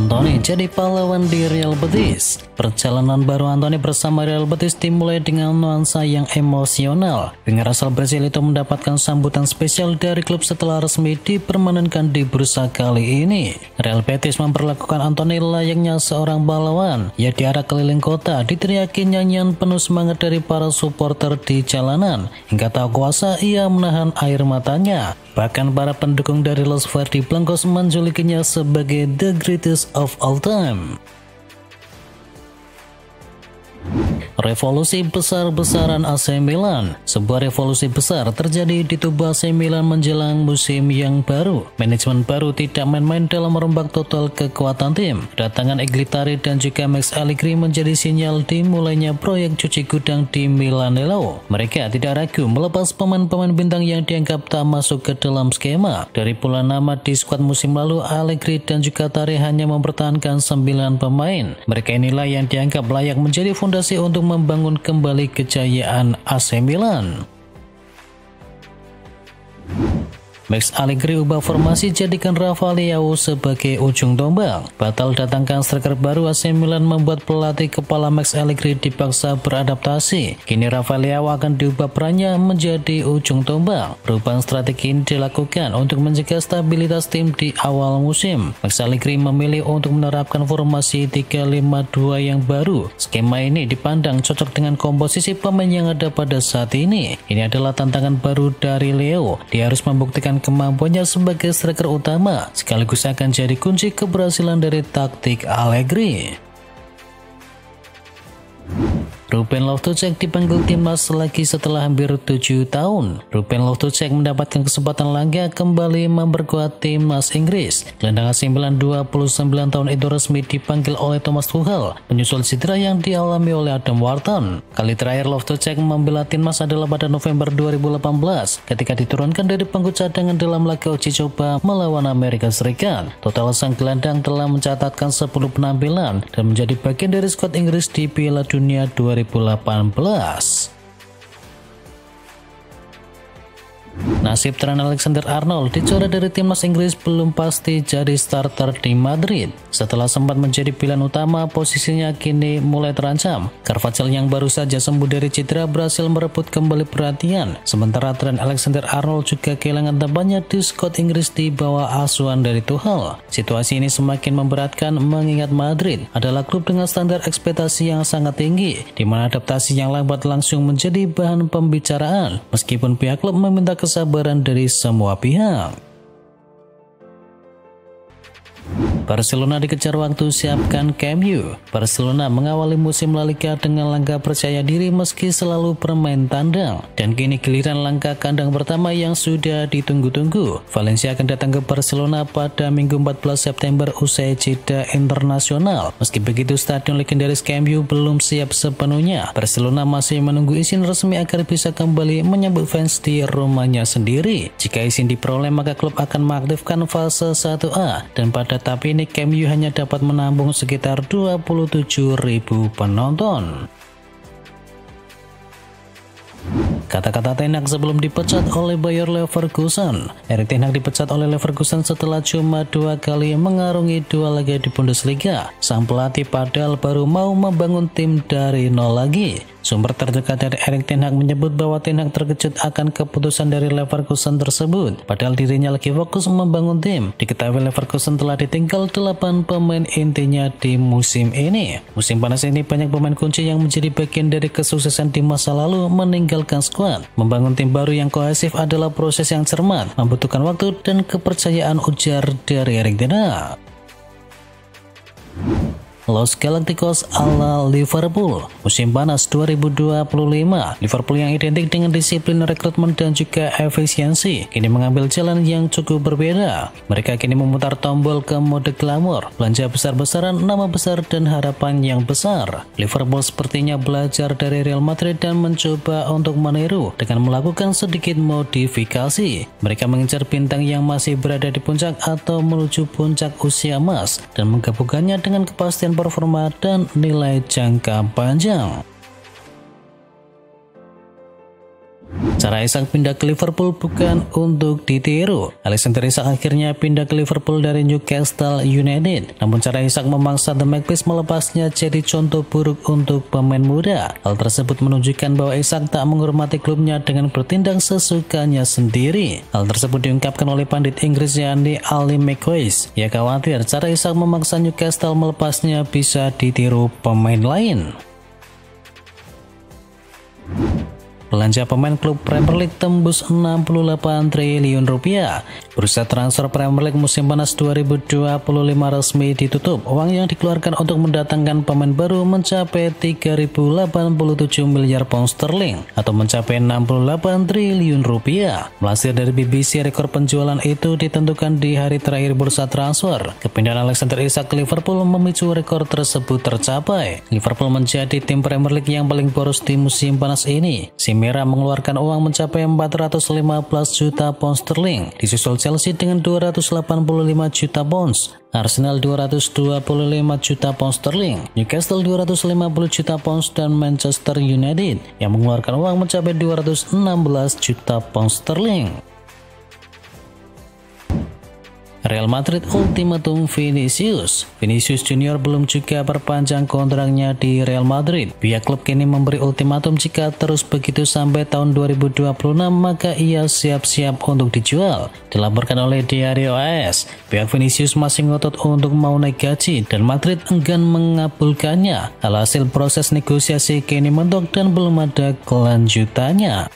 Anthony jadi pahlawan di Real Betis. Perjalanan baru Anthony bersama Real Betis dimulai dengan nuansa yang emosional. Winger asal Brasil itu mendapatkan sambutan spesial dari klub setelah resmi dipermanenkan di bursa kali ini. Real Betis memperlakukan Anthony layaknya seorang pahlawan. Ia diarak keliling kota, diteriaki nyanyian penuh semangat dari para supporter di jalanan. Hingga tak kuasa ia menahan air matanya. Bahkan para pendukung dari Los Verdes Blancos menjulukinya sebagai the greatest of all time. Revolusi besar-besaran AC Milan. Sebuah revolusi besar terjadi di tubuh AC Milan menjelang musim yang baru. Manajemen baru tidak main-main dalam merombak total kekuatan tim. Kedatangan Eglitari dan juga Max Allegri menjadi sinyal dimulainya proyek cuci gudang di Milanello. Mereka tidak ragu melepas pemain-pemain bintang yang dianggap tak masuk ke dalam skema. Dari puluhan nama di skuad musim lalu, Allegri dan juga Tari hanya mempertahankan 9 pemain. Mereka inilah yang dianggap layak menjadi fondasi untuk membangun kembali kejayaan AC Milan. Max Allegri ubah formasi jadikan Rafa Leao sebagai ujung tombak. Batal datangkan striker baru AC Milan membuat pelatih kepala Max Allegri dipaksa beradaptasi. Kini Rafa Leao akan diubah perannya menjadi ujung tombak. Perubahan strategi ini dilakukan untuk menjaga stabilitas tim di awal musim. Max Allegri memilih untuk menerapkan formasi 3-5-2 yang baru. Skema ini dipandang cocok dengan komposisi pemain yang ada pada saat ini. Ini adalah tantangan baru dari Leo. Dia harus membuktikan kemampuannya sebagai striker utama, sekaligus akan jadi kunci keberhasilan dari taktik Allegri. Ruben Loftus-Cheek dipanggil timnas lagi setelah hampir 7 tahun. Ruben Loftus-Cheek mendapatkan kesempatan langka kembali memperkuat timnas Inggris. Gelandang AC Milan 29 tahun itu resmi dipanggil oleh Thomas Tuchel menyusul cedera yang dialami oleh Adam Wharton. Kali terakhir Loftus-Cheek membela timnas adalah pada November 2018 ketika diturunkan dari bangku cadangan dalam laga uji coba melawan Amerika Serikat. Total sang gelandang telah mencatatkan 10 penampilan dan menjadi bagian dari skuad Inggris di Piala Dunia 2018. Nasib Trent Alexander-Arnold dicoret dari timnas Inggris belum pasti jadi starter di Madrid. Setelah sempat menjadi pilihan utama, posisinya kini mulai terancam. Carvajal yang baru saja sembuh dari cedera berhasil merebut kembali perhatian. Sementara Trent Alexander-Arnold juga kehilangan tempatnya di skuad Inggris di bawah asuhan dari Tuchel. Situasi ini semakin memberatkan mengingat Madrid adalah klub dengan standar ekspektasi yang sangat tinggi, di mana adaptasi yang lambat langsung menjadi bahan pembicaraan, meskipun pihak klub meminta kesabaran dari semua pihak. Barcelona dikejar waktu siapkan Camp Nou. Barcelona mengawali musim La Liga dengan langkah percaya diri meski selalu bermain tandang. Dan kini giliran langkah kandang pertama yang sudah ditunggu-tunggu. Valencia akan datang ke Barcelona pada Minggu 14 September usai jeda internasional. Meski begitu, stadion legendaris Camp Nou belum siap sepenuhnya. Barcelona masih menunggu izin resmi agar bisa kembali menyambut fans di rumahnya sendiri. Jika izin diperoleh, maka klub akan mengaktifkan fase 1A dan pada tahap ini Camp Nou hanya dapat menampung sekitar 27.000 penonton. Kata-kata Ten Hag sebelum dipecat oleh Bayer Leverkusen. Erik Ten Hag dipecat oleh Leverkusen setelah cuma 2 kali mengarungi 2 laga di Bundesliga. Sang pelatih padahal baru mau membangun tim dari nol lagi. Sumber terdekat dari Erik Ten Hag menyebut bahwa Ten Hag terkejut akan keputusan dari Leverkusen tersebut. Padahal dirinya lagi fokus membangun tim. Diketahui Leverkusen telah ditinggal 8 pemain intinya di musim ini. Musim panas ini banyak pemain kunci yang menjadi bagian dari kesuksesan di masa lalu meninggalkan skuad. Membangun tim baru yang kohesif adalah proses yang cermat, membutuhkan waktu dan kepercayaan, ujar dari Erik Ten Hag. Los Galacticos ala Liverpool. Musim panas 2025, Liverpool yang identik dengan disiplin rekrutmen dan juga efisiensi kini mengambil jalan yang cukup berbeda. Mereka kini memutar tombol ke mode glamour, belanja besar-besaran, nama besar dan harapan yang besar. Liverpool sepertinya belajar dari Real Madrid dan mencoba untuk meniru dengan melakukan sedikit modifikasi. Mereka mengincar bintang yang masih berada di puncak atau menuju puncak usia emas dan menggabungkannya dengan kepastian performa dan nilai jangka panjang. Cara Isak pindah ke Liverpool bukan untuk ditiru. Alexander Isak akhirnya pindah ke Liverpool dari Newcastle United. Namun cara Isak memaksa The Magpies melepasnya jadi contoh buruk untuk pemain muda. Hal tersebut menunjukkan bahwa Isak tak menghormati klubnya dengan bertindak sesukanya sendiri. Hal tersebut diungkapkan oleh pandit Inggris yakni Ali McCoist. Ia khawatir cara Isak memaksa Newcastle melepasnya bisa ditiru pemain lain. Belanja pemain klub Premier League tembus 68 triliun rupiah. Bursa transfer Premier League musim panas 2025 resmi ditutup. Uang yang dikeluarkan untuk mendatangkan pemain baru mencapai 3.087 miliar pound sterling atau mencapai 68 triliun rupiah. Melansir dari BBC, rekor penjualan itu ditentukan di hari terakhir bursa transfer. Kepindahan Alexander Isak ke Liverpool memicu rekor tersebut tercapai. Liverpool menjadi tim Premier League yang paling boros di musim panas ini. Merah mengeluarkan uang mencapai 415 juta pound sterling, disusul Chelsea dengan 285 juta pounds, Arsenal 225 juta pound sterling, Newcastle 250 juta pounds, dan Manchester United yang mengeluarkan uang mencapai 216 juta pound sterling. Real Madrid ultimatum Vinicius. Vinicius Junior belum juga perpanjang kontraknya di Real Madrid. Pihak klub kini memberi ultimatum jika terus begitu sampai tahun 2026 maka ia siap-siap untuk dijual. Dilaporkan oleh Diario AS, pihak Vinicius masih ngotot untuk mau naik gaji dan Madrid enggan mengabulkannya. Alhasil proses negosiasi kini mentok dan belum ada kelanjutannya.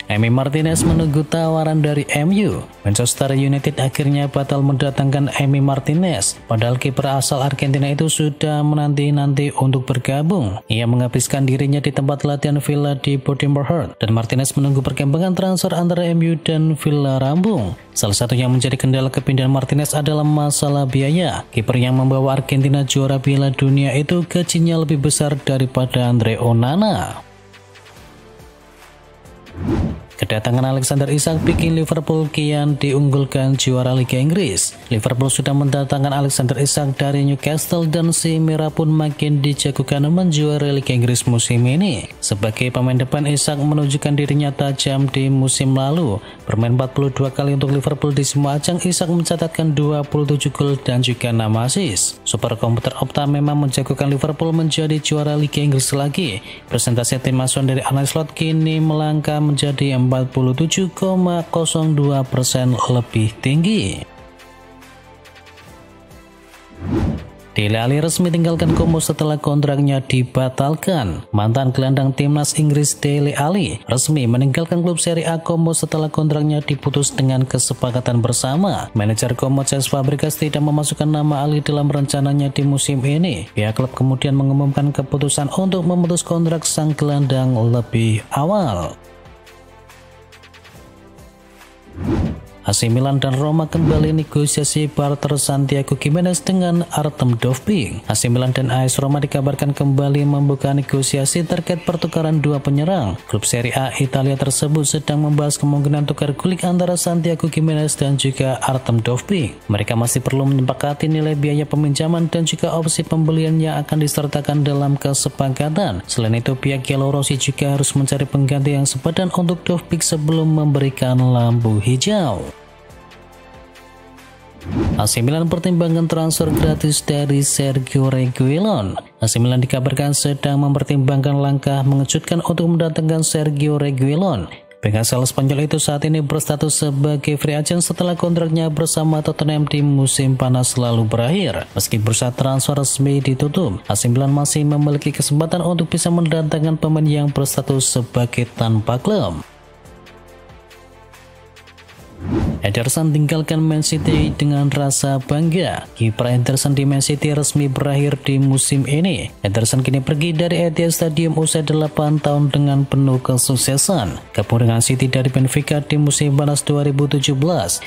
Emi Martinez menunggu tawaran dari MU. Manchester United akhirnya batal mendatangkan Emi Martinez, padahal kiper asal Argentina itu sudah menanti-nanti untuk bergabung. Ia menghabiskan dirinya di tempat latihan Villa di Bournemouth, dan Martinez menunggu perkembangan transfer antara MU dan Villa rampung. Salah satu yang menjadi kendala kepindahan Martinez adalah masalah biaya. Kiper yang membawa Argentina juara Piala Dunia itu gajinya lebih besar daripada Andre Onana. Kedatangan Alexander Isak bikin Liverpool kian diunggulkan juara Liga Inggris. Liverpool sudah mendatangkan Alexander Isak dari Newcastle dan si merah pun makin dijagokan menjuarai Liga Inggris musim ini. Sebagai pemain depan, Isak menunjukkan dirinya tajam di musim lalu. Bermain 42 kali untuk Liverpool di semua ajang, Isak mencatatkan 27 gol dan juga 6 assist. Super komputer Opta memang menjagokan Liverpool menjadi juara Liga Inggris lagi. Persentase tim asuhan dari Arne Slot kini melangkah menjadi 47,02% lebih tinggi. Dele Alli resmi tinggalkan Como setelah kontraknya dibatalkan. Mantan gelandang timnas Inggris Dele Alli resmi meninggalkan klub Serie A Como setelah kontraknya diputus dengan kesepakatan bersama. Manajer Como Cesc Fabregas tidak memasukkan nama Alli dalam rencananya di musim ini. Pihak klub kemudian mengumumkan keputusan untuk memutus kontrak sang gelandang lebih awal. AC Milan dan Roma kembali negosiasi barter Santiago Gimenez dengan Artem Dovbyk. AC Milan dan AS Roma dikabarkan kembali membuka negosiasi terkait pertukaran dua penyerang. Klub Serie A Italia tersebut sedang membahas kemungkinan tukar guling antara Santiago Gimenez dan juga Artem Dovbyk. Mereka masih perlu menyepakati nilai biaya peminjaman dan juga opsi pembelian yang akan disertakan dalam kesepakatan. Selain itu, pihak Yellow-Rossi juga harus mencari pengganti yang sepadan untuk Dovbyk sebelum memberikan lampu hijau. AC Milan pertimbangkan transfer gratis dari Sergio Reguilon. AC Milan dikabarkan sedang mempertimbangkan langkah mengejutkan untuk mendatangkan Sergio Reguilon. Bek asal Spanyol itu saat ini berstatus sebagai free agent setelah kontraknya bersama Tottenham di musim panas lalu berakhir. Meski bursa transfer resmi ditutup, AC Milan masih memiliki kesempatan untuk bisa mendatangkan pemain yang berstatus sebagai tanpa klub. Ederson tinggalkan Man City dengan rasa bangga. Kiprah Ederson di Man City resmi berakhir di musim ini. Ederson kini pergi dari Etihad Stadium usai 8 tahun dengan penuh kesuksesan. Gabung dengan City dari Benfica di musim panas 2017,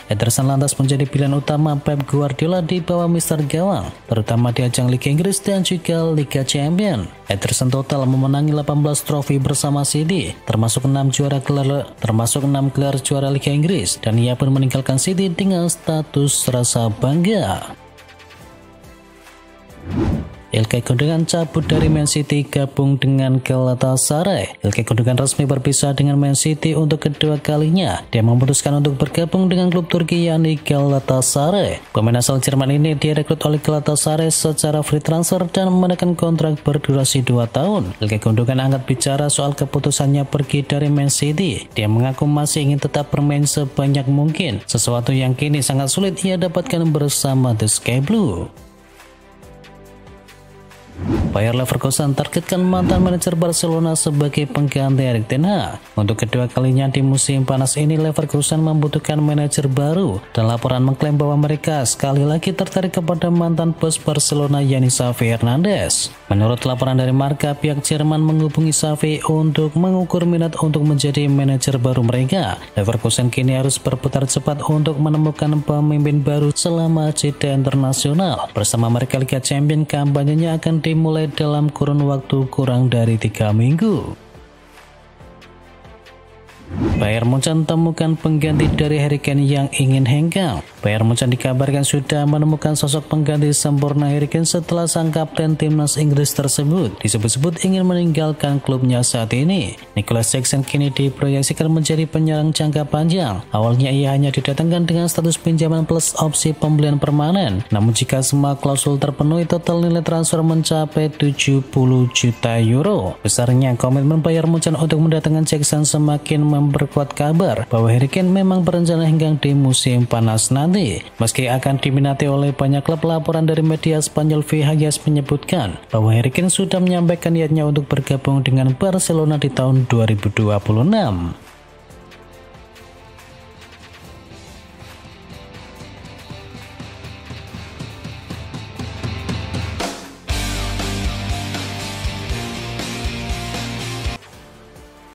Ederson lantas menjadi pilihan utama Pep Guardiola di bawah Mister Gawang, terutama di ajang Liga Inggris dan juga Liga Champions. Ederson total memenangi 18 trofi bersama City, termasuk 6 gelar juara Liga Inggris, dan ia pun meninggalkan City dengan status rasa bangga. Ilkay Gundogan cabut dari Man City gabung dengan Galatasaray. Ilkay Gundogan resmi berpisah dengan Man City untuk kedua kalinya. Dia memutuskan untuk bergabung dengan klub Turki yakni Galatasaray. Pemain asal Jerman ini direkrut oleh Galatasaray secara free transfer dan menekan kontrak berdurasi 2 tahun. Ilkay Gundogan angkat bicara soal keputusannya pergi dari Man City. Dia mengaku masih ingin tetap bermain sebanyak mungkin, sesuatu yang kini sangat sulit ia dapatkan bersama The Sky Blue. Bayer Leverkusen targetkan mantan manajer Barcelona sebagai pengganti Erik ten Hag. Untuk kedua kalinya di musim panas ini, Leverkusen membutuhkan manajer baru, dan laporan mengklaim bahwa mereka sekali lagi tertarik kepada mantan bos Barcelona yakni Xavi Hernandez. Menurut laporan dari Marca, pihak Jerman menghubungi Xavi untuk mengukur minat untuk menjadi manajer baru mereka. Leverkusen kini harus berputar cepat untuk menemukan pemimpin baru selama jeda internasional. Bersama mereka Liga Champions, kampanyenya akan dimulai dalam kurun waktu kurang dari 3 minggu. Bayern Munchen temukan pengganti dari Harry Kane yang ingin hengkang. Bayern Munchen dikabarkan sudah menemukan sosok pengganti sempurna Harry Kane setelah sang kapten timnas Inggris tersebut disebut-sebut ingin meninggalkan klubnya saat ini. Nicholas Jackson kini diproyeksikan menjadi penyerang jangka panjang. Awalnya ia hanya didatangkan dengan status pinjaman plus opsi pembelian permanen. Namun jika semua klausul terpenuhi, total nilai transfer mencapai 70 juta euro. Besarnya komitmen Bayern Munchen untuk mendatangkan Jackson semakin memperkuat kabar bahwa Harry Kane memang berencana hingga di musim panas nanti. Meski akan diminati oleh banyak klub, laporan dari media Spanyol Viajes menyebutkan bahwa Harry Kane sudah menyampaikan niatnya untuk bergabung dengan Barcelona di tahun 2026.